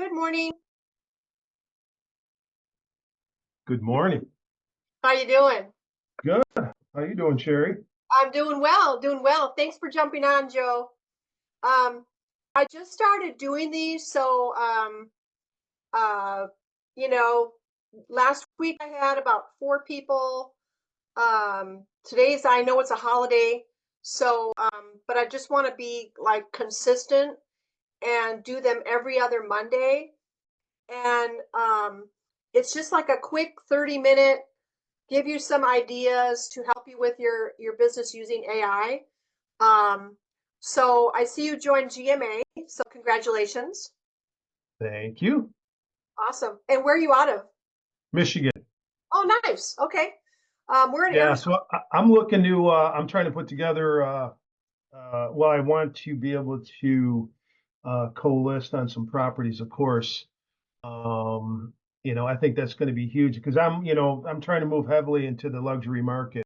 Good morning. Good morning. How you doing? Good. How you doing, Sherry? I'm doing well, doing well. Thanks for jumping on, Joe. Um, I just started doing these, so uh, you know, last week I had about 4 people. Today's I know it's a holiday, so but I just want to be like consistent and do them every other Monday. And it's just like a quick 30-minute give you some ideas to help you with your business using AI. Um, so I see you joined GMA, so congratulations. Thank you. Awesome. And where are you out of? Michigan. Oh, nice. Okay. We're in Yeah, Arizona. so I'm looking to I'm trying to put together well, I want to be able to co-list on some properties, of course. Um, I think that's going to be huge because I'm trying to move heavily into the luxury market.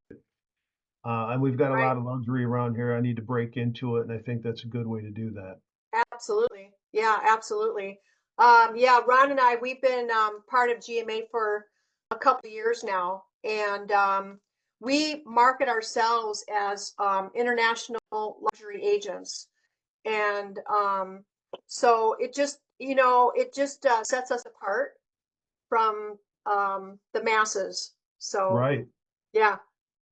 And we've got a Right. lot of luxury around here. I need to break into it, and I think that's a good way to do that. Absolutely. Yeah, absolutely. Yeah, Ron and I, we've been part of GMA for a couple of years now, and we market ourselves as international luxury agents. And so it just sets us apart from the masses. So Right. yeah,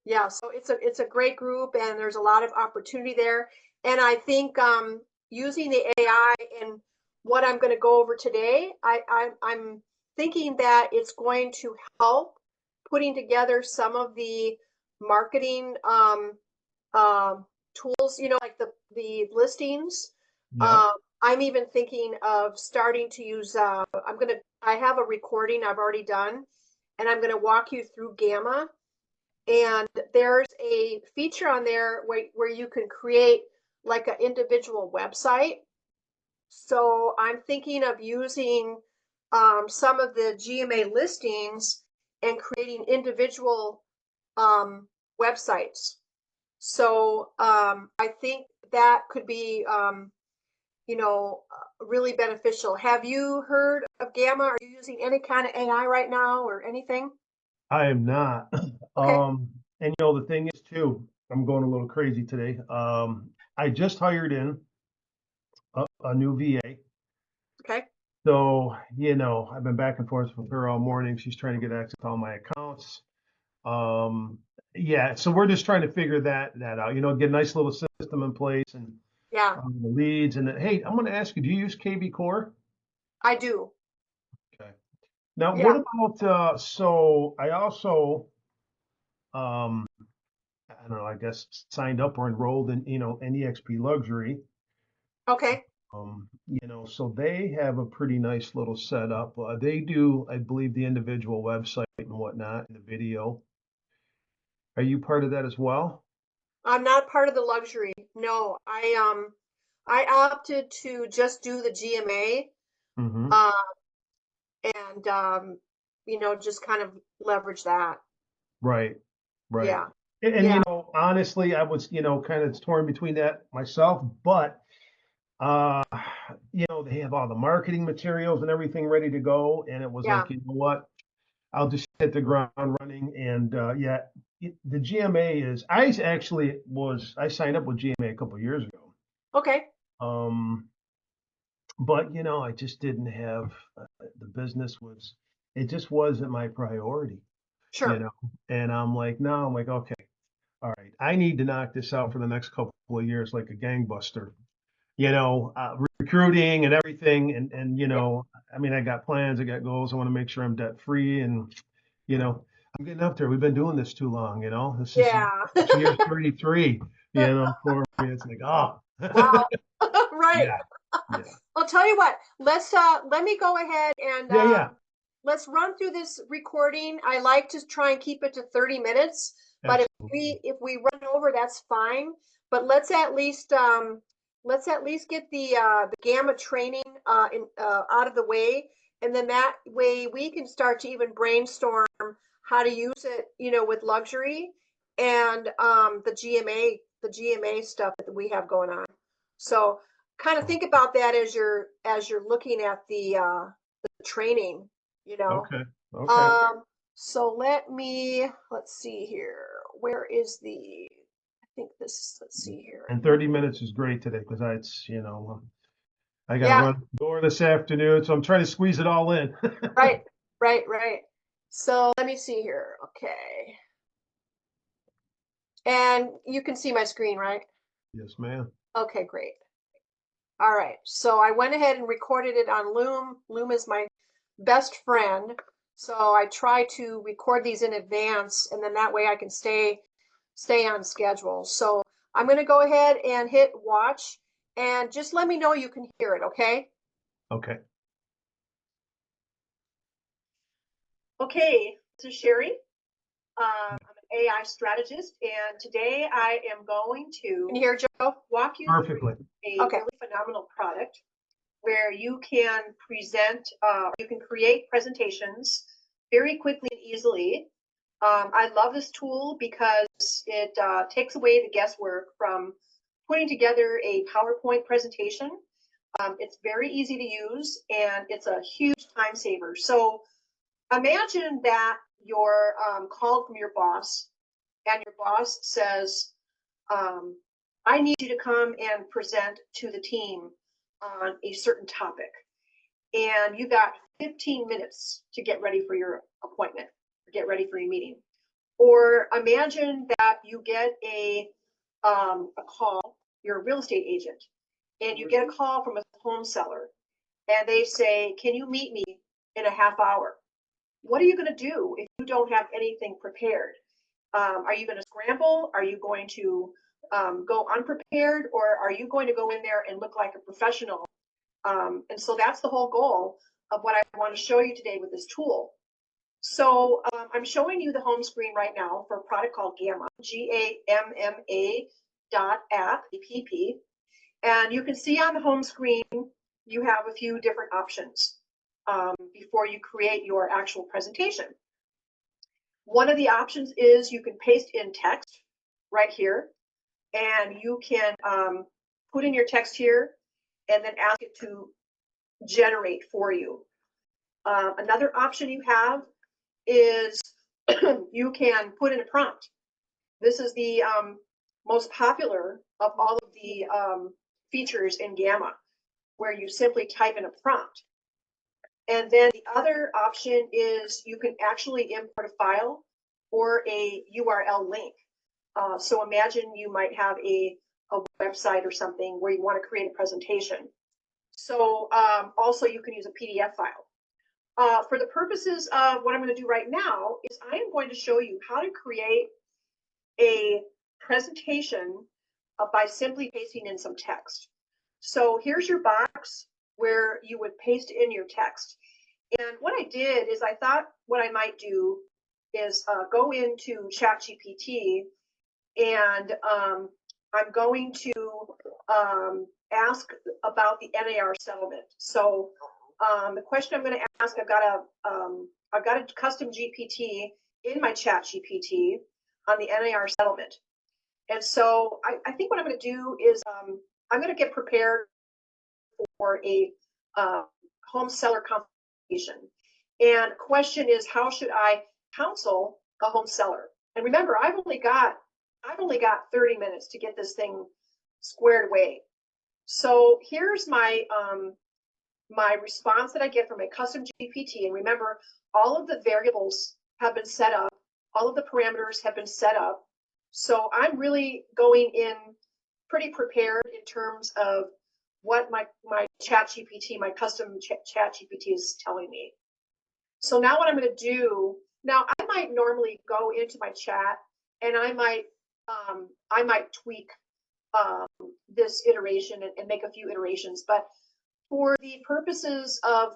yeah. So it's a great group, and there's a lot of opportunity there. And I think using the AI and what I'm going to go over today, I'm thinking that it's going to help putting together some of the marketing um, tools, like the listings. Yep. Um, I'm even thinking of starting to use. I have a recording I've already done, and I'm gonna walk you through Gamma. And there's a feature on there where you can create like an individual website. So I'm thinking of using some of the GMA listings and creating individual websites. So I think that could be, really beneficial. Have you heard of Gamma? Are you using any kind of AI right now or anything? I am not. Okay, And the thing is too, I'm going a little crazy today. I just hired in a new VA. okay, So, I've been back and forth with her all morning. She's trying to get access to all my accounts. Um, yeah, so we're just trying to figure that out, get a nice little system in place and yeah, the leads. And then, hey, I'm going to ask you, do you use KB Core? I do. Okay. Now, Yeah, what about, so I also, um, I don't know, I guess signed up or enrolled in, NEXP Luxury. okay. So they have a pretty nice little setup. They do, I believe, the individual website and whatnot, and the video. Are you part of that as well? I'm not part of the luxury. No, I opted to just do the GMA, Hmm. uh, and just kind of leverage that. Right, right. Yeah, And, yeah, honestly, I was, kind of torn between that myself, but uh, they have all the marketing materials and everything ready to go, and it was yeah. like, you know what? I'll just hit the ground running. And yeah, the GMA is. I signed up with GMA a couple of years ago. Okay, Um, but I just didn't have the business was. It just wasn't my priority, you sure. know. And I'm like, no, I'm like, okay, all right, I need to knock this out for the next couple of years like a gangbuster, recruiting and everything. And Yeah, I mean, I got plans, I got goals. I want to make sure I'm debt free, and you know, I'm getting up there. We've been doing this too long. This is yeah. year 33. For me, it's like, oh, Wow. Right. yeah, yeah, I'll tell you what. Let me go ahead and yeah, yeah. let's run through this recording. I like to try and keep it to 30 minutes, but if Absolutely. we run over, that's fine. But let's at least get the gamma training out of the way, and then that way we can start to even brainstorm how to use it, with luxury and the GMA stuff that we have going on. So kind of think about that as you're looking at the training, you know. Okay. Okay. So let's see here. Where is I think this, let's see here. And 30 minutes is great today because I got to Yeah, run the door this afternoon, so I'm trying to squeeze it all in. right, right. So let me see here. Okay. And you can see my screen, right? Yes, ma'am. Okay, great. All right. So I went ahead and recorded it on Loom. Loom is my best friend. So I try to record these in advance, and then that way I can stay on schedule. So I'm going to go ahead and hit watch, and just let me know you can hear it, okay? Okay. Okay, this is Sherry. I'm an AI strategist, and today I am going to, can you hear Joe? Walk you Perfectly. through a really phenomenal product where you can you can create presentations very quickly and easily. I love this tool because it takes away the guesswork from putting together a PowerPoint presentation. It's very easy to use, and it's a huge time saver. So imagine that you're called from your boss, and your boss says, I need you to come and present to the team on a certain topic. And you got 15 minutes to get ready for your appointment, get ready for your meeting. Or imagine that you get a call, you're a real estate agent, and you get a call from a home seller, and they say, can you meet me in a half hour? What are you going to do if you don't have anything prepared? Are you going to scramble? Are you going to go unprepared? Or are you going to go in there and look like a professional? And so that's the whole goal of what I want to show you today with this tool. So I'm showing you the home screen right now for a product called Gamma, GAMMA.app. And you can see on the home screen, you have a few different options before you create your actual presentation. One of the options is you can paste in text right here, and you can put in your text here and then ask it to generate for you. Another option you have is you can put in a prompt. This is the most popular of all of the features in Gamma, where you simply type in a prompt. And then the other option is you can actually import a file or a URL link. So imagine you might have a website or something where you want to create a presentation. So also you can use a PDF file. For the purposes of what I'm going to do right now is I am going to show you how to create a presentation by simply pasting in some text. So here's your box where you would paste in your text. And what I did is I thought what I might do is go into ChatGPT, and I'm going to ask about the NAR settlement. So the question I'm going to ask, I've got a custom GPT in my ChatGPT on the NAR settlement. And so I think what I'm going to do is I'm going to get prepared for a home seller consultation. And the question is, how should I counsel a home seller? And remember, I've only got 30 minutes to get this thing squared away. So here's my my response that I get from a custom GPT. And remember, all of the variables have been set up, all of the parameters have been set up. So I'm really going in pretty prepared in terms of what my chat GPT, my custom chat GPT is telling me. So now what I'm going to do, now I might normally go into my chat and I might tweak this iteration and make a few iterations, but for the purposes of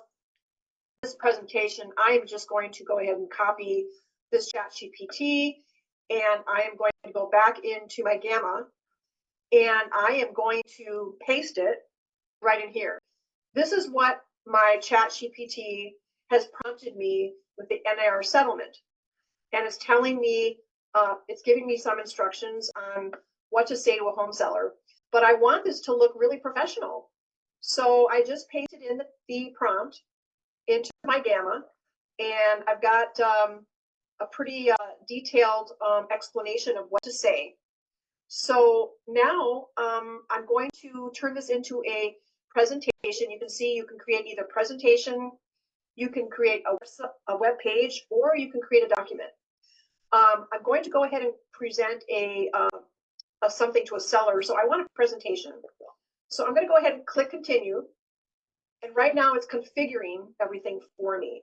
this presentation, I am just going to go ahead and copy this chat GPT, and I am going to go back into my Gamma, and I am going to paste it right in here. This is what my chat GPT has prompted me with the NAR settlement, and it's telling me, it's giving me some instructions on what to say to a home seller. But I want this to look really professional. So I just pasted in the prompt into my Gamma, and I've got a pretty detailed explanation of what to say. So now I'm going to turn this into a presentation. You can see you can create either presentation, you can create a web page, or you can create a document. I'm going to go ahead and present a something to a seller. So I want a presentation. So I'm going to go ahead and click continue. And right now it's configuring everything for me.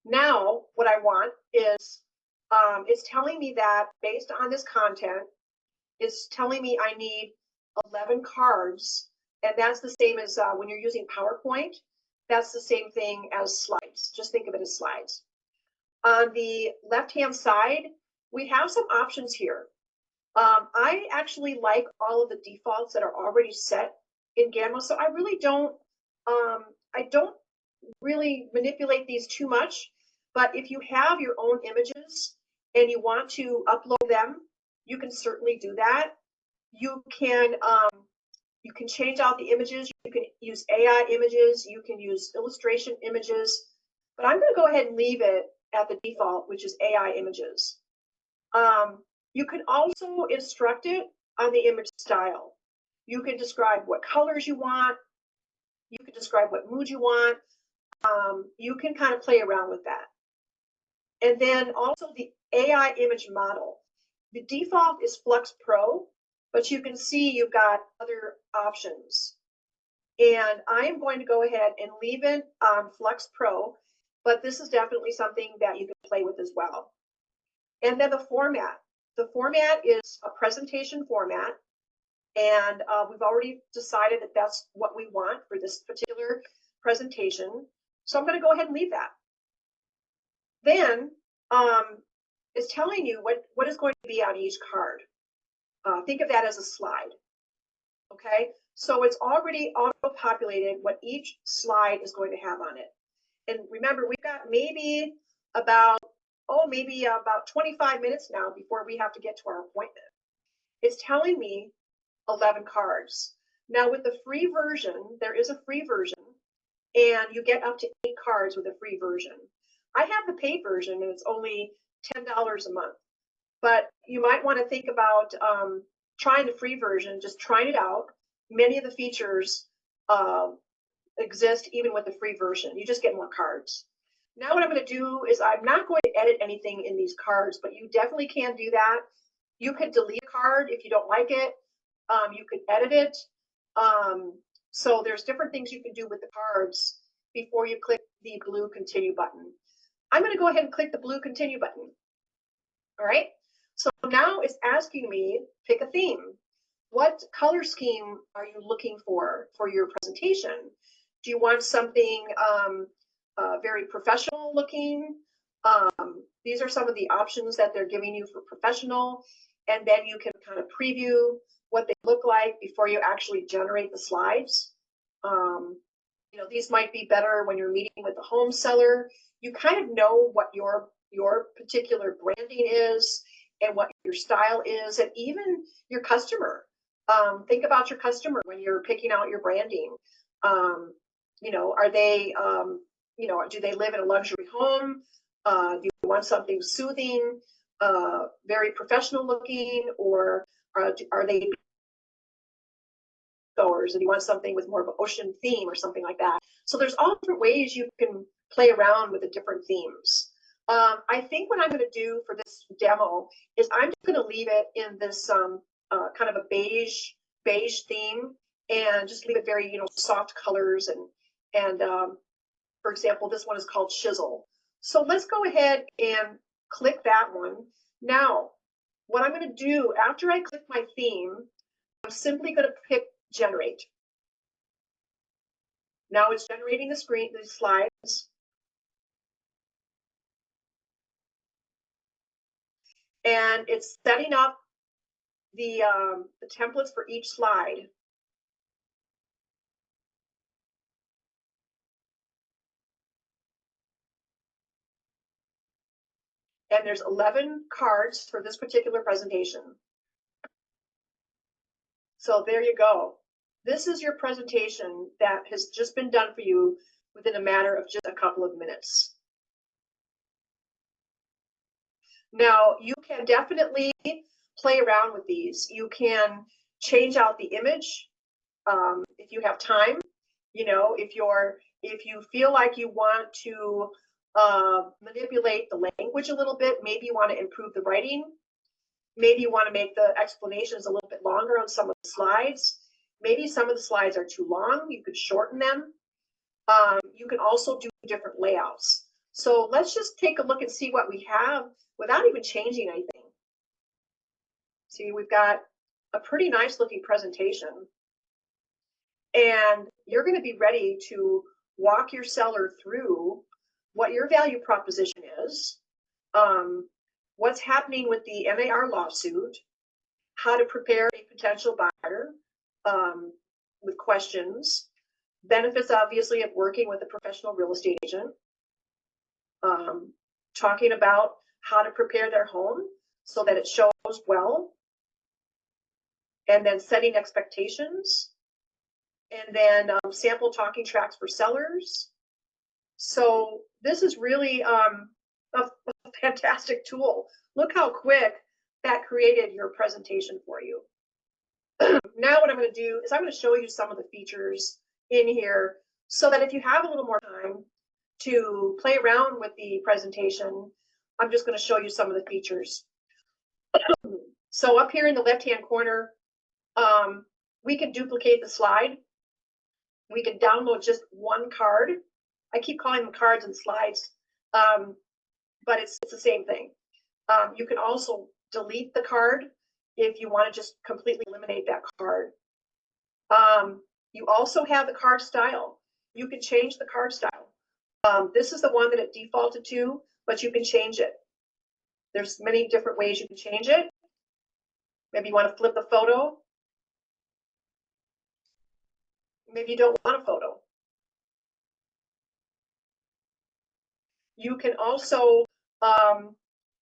Now what I want is, it's telling me that based on this content, it's telling me I need 11 cards. And that's the same as when you're using PowerPoint. That's the same thing as slides. Just think of it as slides. On the left-hand side, we have some options here. I actually like all of the defaults that are already set in Gamma, so I really don't, I don't really manipulate these too much. But if you have your own images and you want to upload them, you can certainly do that. You can change out the images. You can use AI images. You can use illustration images. But I'm going to go ahead and leave it at the default, which is AI images. You can also instruct it on the image style. You can describe what colors you want. You can describe what mood you want. You can kind of play around with that. And then also the AI image model. The default is Flux Pro, but you can see you've got other options. And I'm going to go ahead and leave it on Flux Pro, but this is definitely something that you can play with as well. And then the format. The format is a presentation format, and we've already decided that that's what we want for this particular presentation. So I'm going to go ahead and leave that. Then it's telling you what is going to be on each card. Think of that as a slide. Okay, so it's already auto-populated what each slide is going to have on it. And remember, we've got maybe about 25 minutes now before we have to get to our appointment. It's telling me 11 cards. Now with the free version, there is a free version, and you get up to 8 cards with a free version. I have the paid version, and it's only $10 a month. But you might want to think about trying the free version, just trying it out. Many of the features exist even with the free version. You just get more cards. Now what I'm going to do is I'm not going to edit anything in these cards, but you definitely can do that. You could delete a card if you don't like it. You could edit it. So there's different things you can do with the cards before you click the blue continue button. I'm going to go ahead and click the blue continue button. All right. So now it's asking me pick a theme. What color scheme are you looking for your presentation? Do you want something very professional looking? These are some of the options that they're giving you for professional, and then you can kind of preview what they look like before you actually generate the slides. You know, these might be better when you're meeting with the home seller. You kind of know what your particular branding is and what your style is, and even your customer. Think about your customer when you're picking out your branding. You know, are they, you know, do they live in a luxury home? Do you want something soothing, very professional looking, or are they goers and you want something with more of an ocean theme or something like that? So there's all different ways you can play around with the different themes. I think what I'm going to do for this demo is I'm just going to leave it in this kind of a beige theme, and just leave it very, you know, soft colors, and for example, this one is called Chisel. So let's go ahead and click that one. Now, what I'm going to do after I click my theme, I'm simply going to pick generate. Now it's generating the screen, the slides. And it's setting up the templates for each slide. And there's 11 cards for this particular presentation. So there you go. This is your presentation that has just been done for you within a matter of just a couple of minutes. Now, you can definitely play around with these. You can change out the image if you have time. You know, if you feel like you want to manipulate the language a little bit, maybe you want to improve the writing. Maybe you want to make the explanations a little bit longer on some of the slides. Maybe some of the slides are too long. You could shorten them. You can also do different layouts. So let's just take a look and see what we have without even changing anything. See, we've got a pretty nice looking presentation. And you're going to be ready to walk your seller through what your value proposition is, what's happening with the MAR lawsuit, how to prepare a potential buyer with questions, benefits, obviously, of working with a professional real estate agent, talking about how to prepare their home so that it shows well, and then setting expectations, and then sample talking tracks for sellers. So this is really a fantastic tool. Look how quick that created your presentation for you. Now what I'm going to do is I'm going to show you some of the features in here so that if you have a little more time to play around with the presentation, I'm just going to show you some of the features. So up here in the left-hand corner, we can duplicate the slide. We can download just one card. I keep calling them cards and slides, but it's the same thing. You can also delete the card if you want to just completely eliminate that card. You also have the card style. You can change the card style. This is the one that it defaulted to, but you can change it. There's many different ways you can change it. Maybe you want to flip the photo. Maybe you don't want a photo. You can also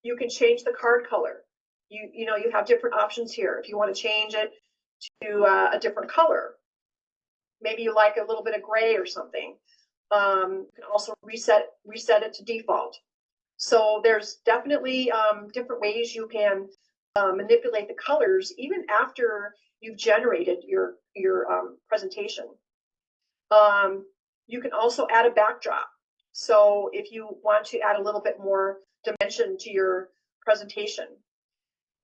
you can change the card color. You know, you have different options here. If you want to change it to a different color, maybe you like a little bit of gray or something. You can also reset it to default. So there's definitely different ways you can manipulate the colors even after you've generated your presentation. You can also add a backdrop. So if you want to add a little bit more dimension to your presentation,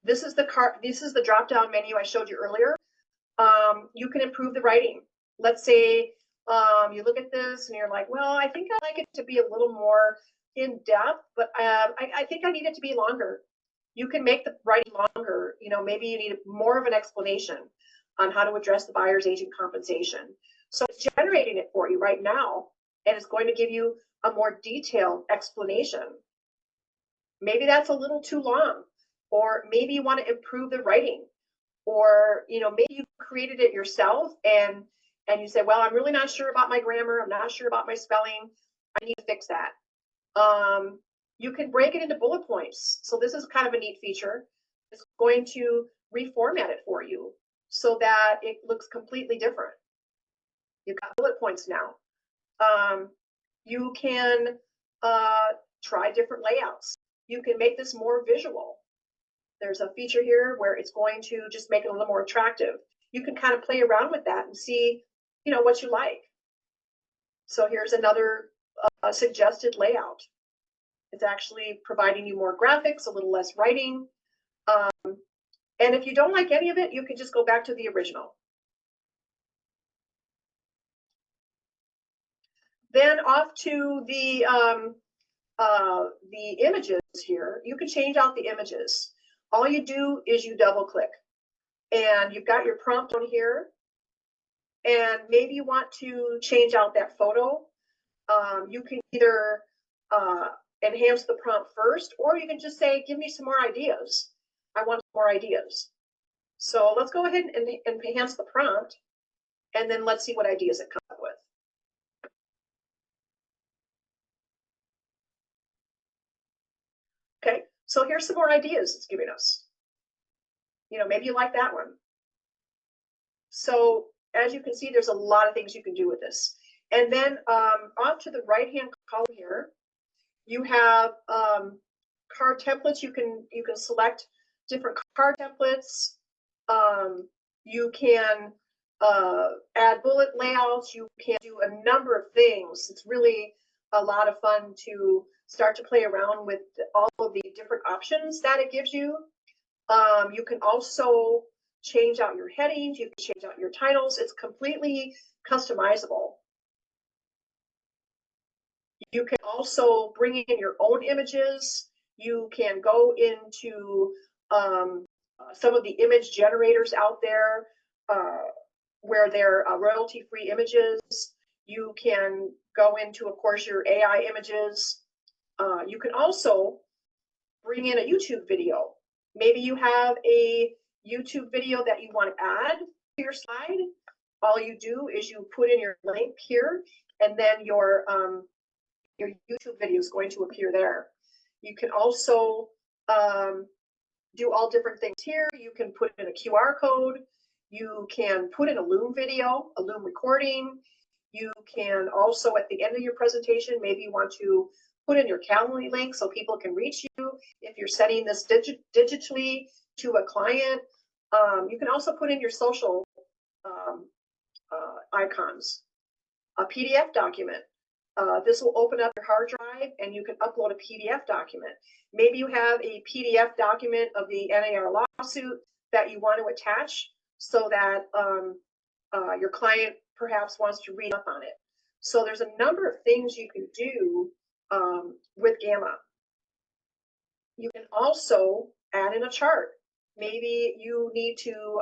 this is the drop-down menu I showed you earlier. You can improve the writing. Let's say you look at this and you're like, well, I think I like it to be a little more in depth, but I think I need it to be longer. You can make the writing longer. You know, maybe you need more of an explanation on how to address the buyer's agent compensation. So it's generating it for you right now, and it's going to give you a more detailed explanation. Maybe that's a little too long, or maybe you want to improve the writing, or you know, maybe you created it yourself and you say, well, I'm really not sure about my grammar, I'm not sure about my spelling, I need to fix that. You can break it into bullet points. So this is kind of a neat feature. It's going to reformat it for you so that it looks completely different. You've got bullet points now. You can try different layouts. You can make this more visual. There's a feature here where it's going to just make it a little more attractive. You can kind of play around with that and see, you know, what you like. So here's another suggested layout. It's actually providing you more graphics, a little less writing. And if you don't like any of it, you can just go back to the original. Then off to the images here. You can change out the images. All you do is you double click, and you've got your prompt on here. And maybe you want to change out that photo. You can either enhance the prompt first, or you can just say, give me some more ideas. I want more ideas. So let's go ahead and enhance the prompt, and then let's see what ideas it comes up with. Okay, so here's some more ideas it's giving us. You know, maybe you like that one. So as you can see, there's a lot of things you can do with this. And then off to the right-hand column here, you have card templates. You can select different card templates. You can add bullet layouts. You can do a number of things. It's really a lot of fun to start to play around with all of the different options that it gives you. You can also change out your headings. You can change out your titles. It's completely customizable. You can also bring in your own images. You can go into some of the image generators out there where they're royalty-free images. You can go into, of course, your AI images. You can also bring in a YouTube video. Maybe you have a YouTube video that you want to add to your slide. All you do is you put in your link here, and then your YouTube video is going to appear there. You can also do all different things here. You can put in a QR code. You can put in a Loom video, a Loom recording. You can also, at the end of your presentation, maybe you want to put in your Calendly link so people can reach you if you're sending this digitally to a client. You can also put in your social icons, a PDF document. This will open up your hard drive and you can upload a PDF document. Maybe you have a PDF document of the NAR lawsuit that you want to attach so that your client perhaps wants to read up on it. So there's a number of things you can do with Gamma. You can also add in a chart. Maybe you need to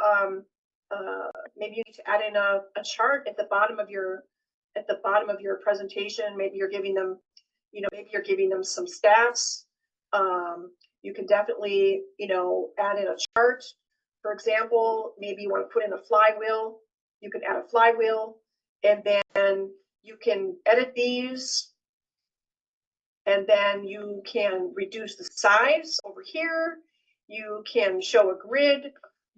add in a chart at the bottom of your presentation. Maybe you're giving them, some stats. You can definitely, add in a chart. For example, maybe you want to put in a flywheel. You can add a flywheel, and then you can edit these, and then you can reduce the size over here. You can show a grid.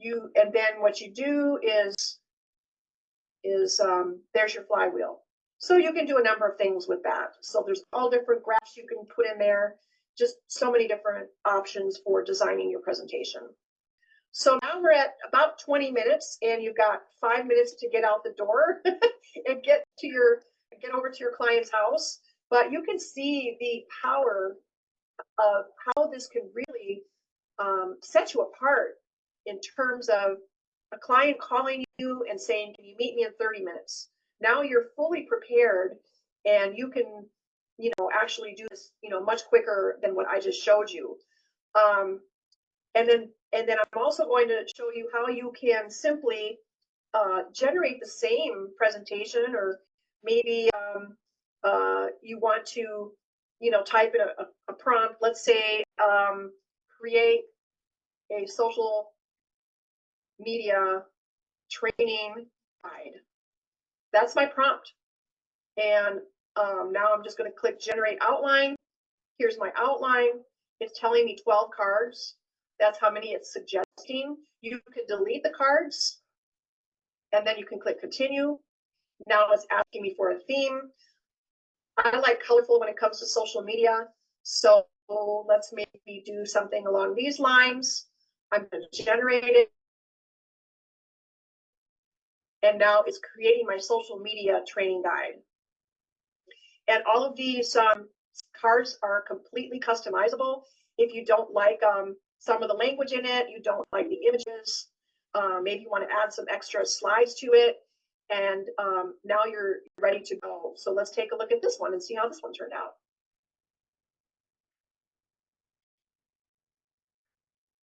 And then what you do is there's your flywheel. So you can do a number of things with that. So there's all different graphs you can put in there, just so many different options for designing your presentation. So now we're at about 20 minutes and you've got 5 minutes to get out the door and get over to your client's house. But you can see the power of how this can really set you apart in terms of a client calling you and saying, can you meet me in 30 minutes? Now you're fully prepared and you can, actually do this, much quicker than what I just showed you. And then I'm also going to show you how you can simply generate the same presentation, or maybe you want to, type in a prompt. Let's say create a social media training guide. That's my prompt. And now I'm just going to click generate outline. Here's my outline. It's telling me 12 cards. That's how many it's suggesting. You could delete the cards and then you can click continue. Now it's asking me for a theme. I like colorful when it comes to social media. So let's maybe do something along these lines. I'm going to generate it. And now it's creating my social media training guide. And all of these cards are completely customizable. If you don't like some of the language in it, you don't like the images, maybe you want to add some extra slides to it, and now you're ready to go. So let's take a look at this one and see how this one turned out.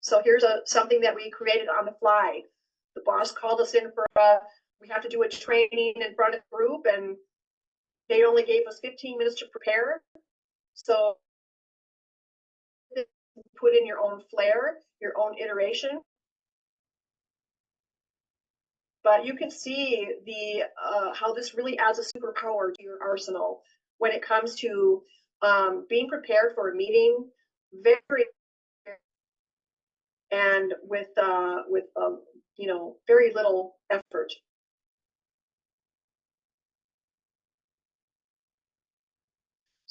So here's something that we created on the fly. The boss called us in for we have to do a training in front of the group, and they only gave us 15 minutes to prepare. So put in your own flair, your own iteration. But you can see the how this really adds a superpower to your arsenal when it comes to being prepared for a meeting, very and with very little effort.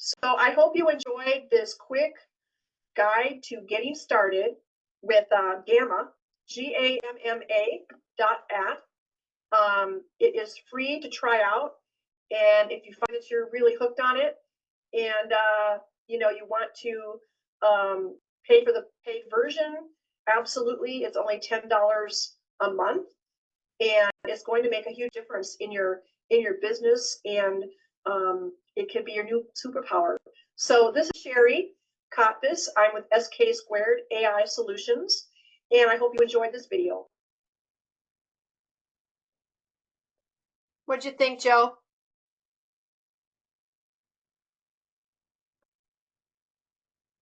So I hope you enjoyed this quick guide to getting started with Gamma, GAMMA.app. It is free to try out, and if you find that you're really hooked on it, and you want to pay for the paid version, absolutely, it's only $10 a month, and it's going to make a huge difference in your business, and it could be your new superpower. So this is Sherry Cotbis. I'm with SK Squared AI Solutions, and I hope you enjoyed this video. What'd you think, Joe?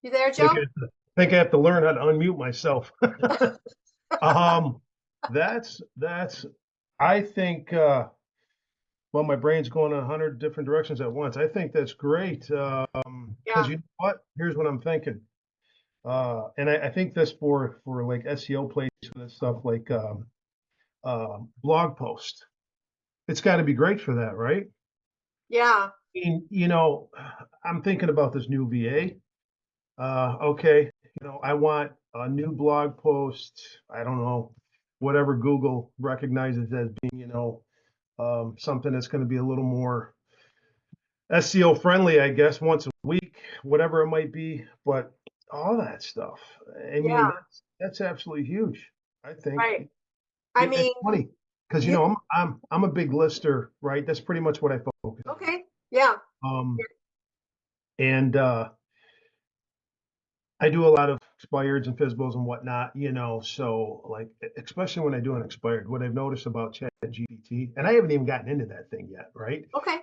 You there, Joe? Think I have to learn how to unmute myself. Um, that's I think well, my brain's going in 100 different directions at once. I think that's great. Because you know what? Here's what I'm thinking. And I think this for like SEO plays for this stuff like blog post. It's got to be great for that, right? Yeah. And I'm thinking about this new VA. Okay, I want a new blog post. I don't know, whatever Google recognizes as being, something that's going to be a little more SEO friendly, I guess, once a week, whatever it might be. But all that stuff, I mean, Yeah. that's absolutely huge. I think Right. I it's mean, funny because you I'm a big lister, right? That's pretty much what I focus on. okay? Yeah. And I do a lot of expireds and FSBOs and whatnot, so like, especially when I do an expired, what I've noticed about ChatGPT, and I haven't even gotten into that thing yet, right? Okay.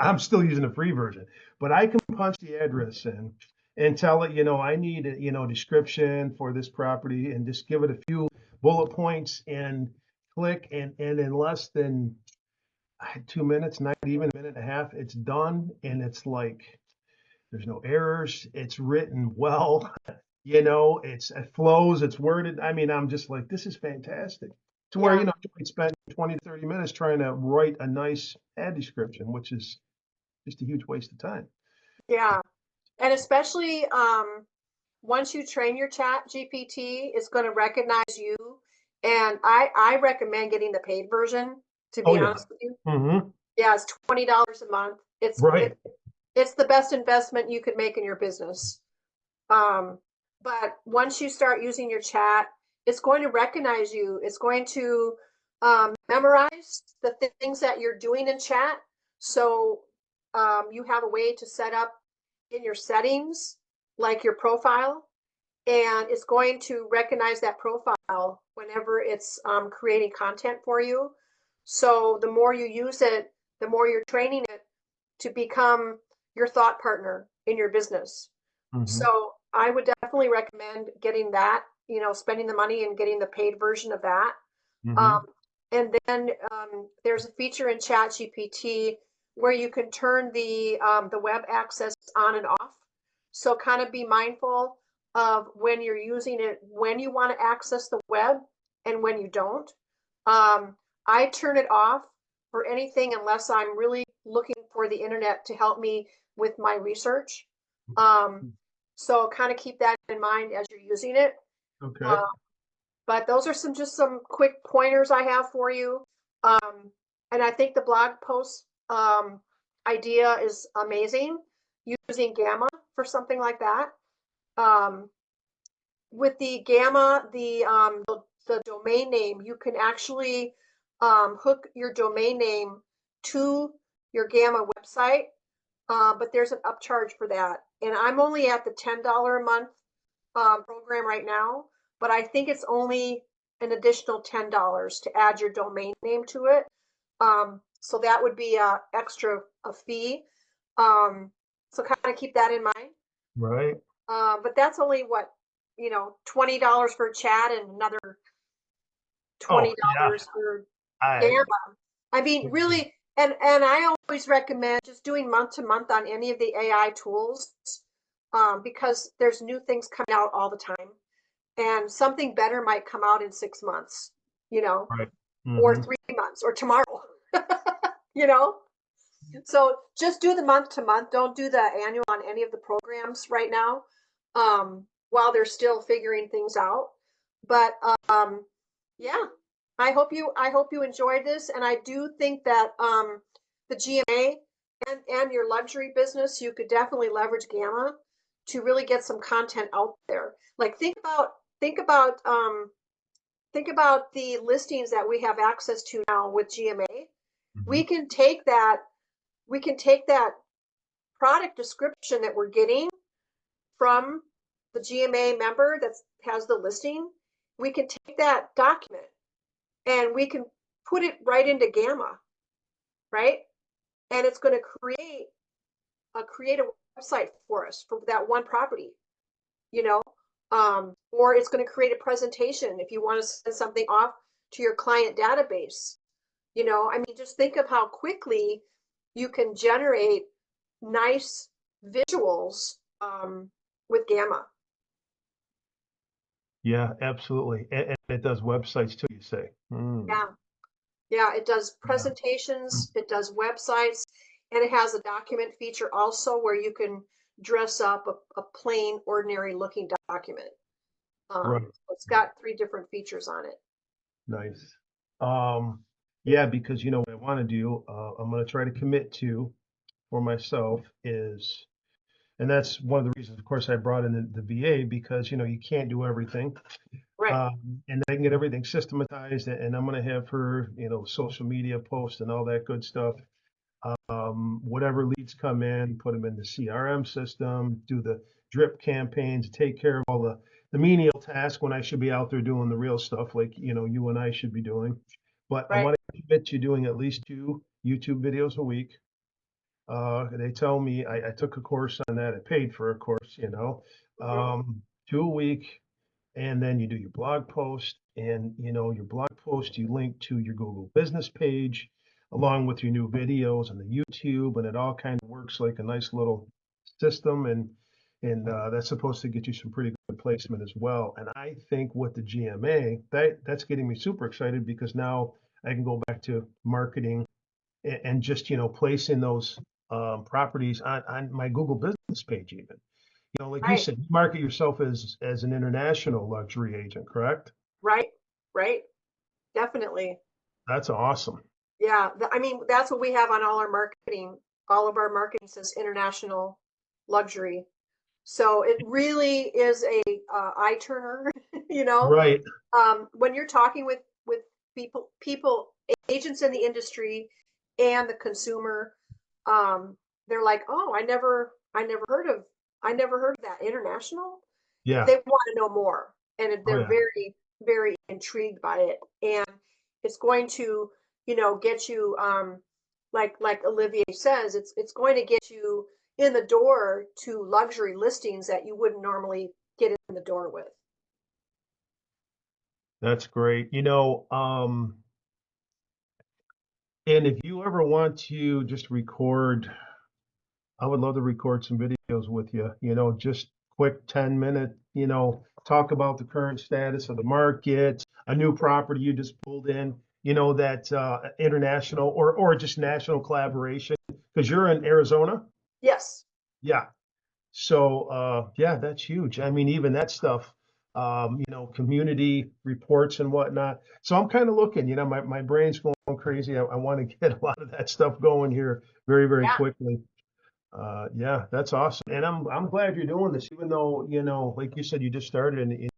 I'm still using the free version, but I can punch the address in and tell it, I need a, description for this property and just give it a few bullet points and click, and in less than 2 minutes, not even a minute and a half, it's done. And it's like, there's no errors. It's written well. It flows, it's worded. I mean, I'm just like, this is fantastic. To where, Yeah. you might spend 20 to 30 minutes trying to write a nice ad description, which is just a huge waste of time. Yeah. And especially once you train your chat GPT, it's going to recognize you. And I recommend getting the paid version, to Oh, be yeah. honest with you. Mm-hmm. Yeah, it's $20 a month. Right. It's the best investment you could make in your business. Um, but once you start using your chat, it's going to recognize you. It's going to memorize the things that you're doing in chat. So you have a way to set up in your settings, like your profile, and it's going to recognize that profile whenever it's creating content for you. So the more you use it, the more you're training it to become your thought partner in your business. Mm-hmm. So I would definitely recommend getting that, spending the money and getting the paid version of that. Mm-hmm. Um, and then there's a feature in ChatGPT where you can turn the web access on and off. So kind of be mindful of when you're using it, when you want to access the web and when you don't. I turn it off for anything unless I'm really looking for the internet to help me with my research. So kind of keep that in mind as you're using it. Okay. Uh, but those are some quick pointers I have for you. And I think the blog post idea is amazing. Using Gamma for something like that. Um, with the Gamma, the domain name, you can actually hook your domain name to your Gamma website, but there's an upcharge for that. And I'm only at the $10 a month program right now, but I think it's only an additional $10 to add your domain name to it. So that would be a fee. So kind of keep that in mind. Right. But that's only what, $20 for chat and another Oh, yeah. $20 for I, Gamma. I mean, really, and I always recommend just doing month to month on any of the AI tools, because there's new things coming out all the time, and something better might come out in 6 months, right. or Mm-hmm. 3 months, or tomorrow, you know. So just do the month to month. Don't do the annual on any of the programs right now, while they're still figuring things out. But yeah, I hope you enjoyed this, and I do think that the GMA and your luxury business, you could definitely leverage Gamma to really get some content out there. Like think about think about the listings that we have access to now with GMA. Mhm. We can take that we can take that product description that we're getting from the GMA member that has the listing. We can take that document and we can put it right into Gamma, right? And it's going to create a website for us for that one property, you know, or it's going to create a presentation if you want to send something off to your client database. I mean, just think of how quickly you can generate nice visuals with Gamma. Yeah, absolutely. And it does websites too, you say. Yeah, yeah, it does Yeah. presentations, it does websites, and it has a document feature also where you can dress up a plain, ordinary looking document. Right. So it's Right. got three different features on it. Nice. Yeah, because what I want to do, I'm going to try to commit to for myself is, and that's one of the reasons, of course, I brought in the VA because you can't do everything, Right, and I can get everything systematized, and I'm going to have her, social media posts and all that good stuff. Whatever leads come in, put them in the CRM system, do the drip campaigns, take care of all the menial tasks when I should be out there doing the real stuff like, you and I should be doing. But I right. want to commit to doing at least 2 YouTube videos a week. They tell me I took a course on that. I paid for a course, Mhm. 2 a week, and then you do your blog post, and your blog post you link to your Google business page along with your new videos and the YouTube, and it all kind of works like a nice little system, and that's supposed to get you some pretty good placement as well. And I think with the GMA, that's getting me super excited because now I can go back to marketing and just placing those properties on my Google business page even. Like you Right, said, you market yourself as an international luxury agent, correct? right, right. Definitely. That's awesome. Yeah, I mean, that's what we have on all our marketing. All of our marketing says international luxury. So it really is a eye turner, you know. Right. When you're talking with people, agents in the industry and the consumer, they're like, "Oh, I never heard of that international." Yeah. They want to know more, and Oh they're yeah. very, very intrigued by it. And it's going to, get you, like Olivier says, it's going to get you in the door to luxury listings that you wouldn't normally get in the door with. That's great. And if you ever want to just record, I would love to record some videos with you, just quick 10-minute, talk about the current status of the market, a new property you just pulled in, that international or just national collaboration, because you're in Arizona. Yes. Yeah. So yeah, that's huge. I mean, even that stuff, community reports and whatnot. So I'm kind of looking, my brain's going crazy. I want to get a lot of that stuff going here very, very Yeah. quickly. Yeah, that's awesome. And I'm glad you're doing this, even though, like you said, you just started and